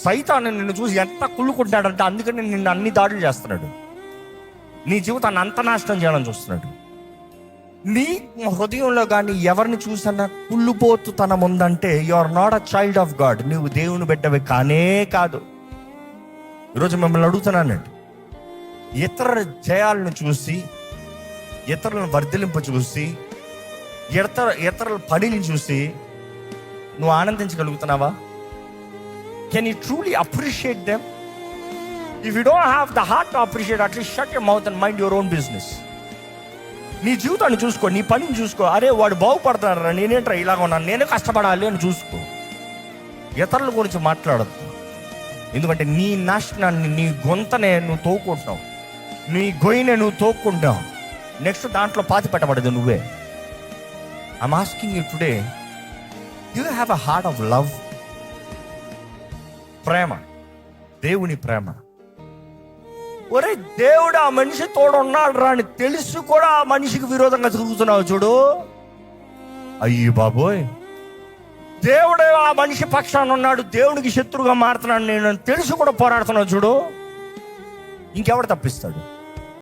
సైతాను నిన్ను చూసి ఎంత కుళ్ళుకుంటాడంటే అందుకని నిన్ను అన్ని దాడులు చేస్తున్నాడు. నీ జీవితాన్ని అంత నాశనం చేయాలని చూస్తున్నాడు. నీ హృదయంలో కానీ ఎవరిని చూసినా కుళ్ళుపోతుతనం ఉందంటే you are not a child of God. నువ్వు దేవుని బిడ్డవి కానే కాదు. ఈరోజు మిమ్మల్ని అడుగుతున్నానండి, ఇతరుల జయాలను చూసి, ఇతరులను వర్ధిలింప చూసి, ఇతరుల పనిని చూసి నువ్వు ఆనందించగలుగుతున్నావా? Can you truly appreciate them? If you don't have the heart to appreciate, at least shut your mouth and mind your own business. నీ జీవితాన్ని చూసుకో, నీ పనిని చూసుకో. అరే వాడు బాగుపడుతున్నారా, నేనేంట్రా ఇలాగ ఉన్నాను, నేనే కష్టపడాలి అని చూసుకో. ఇతరుల గురించి మాట్లాడద్దు. ఎందుకంటే నీ నాశనాన్ని, నీ గొంతనే నువ్వు తోకుంటున్నావు, నీ గొయ్యినే నువ్వు తోక్కుంటావు. నెక్స్ట్ దాంట్లో పాతి పెట్టబడదు నువ్వే. I'm asking you today, you have a heart of love? ప్రేమ, దేవుని ప్రేమ. ఒరే దేవుడు ఆ మనిషి తోడు ఉన్నాడు రా అని తెలుసు కూడా ఆ మనిషికి విరోధంగా తిరుగుతున్నావు చూడు. అయ్యి బాబోయ్, దేవుడే ఆ మనిషి పక్షాన ఉన్నాడు, దేవుడికి శత్రువుగా మారుతున్నాడు నేను తెలుసు కూడా పోరాడుతున్నావు చూడు. ఇంకెవడు తప్పిస్తాడు?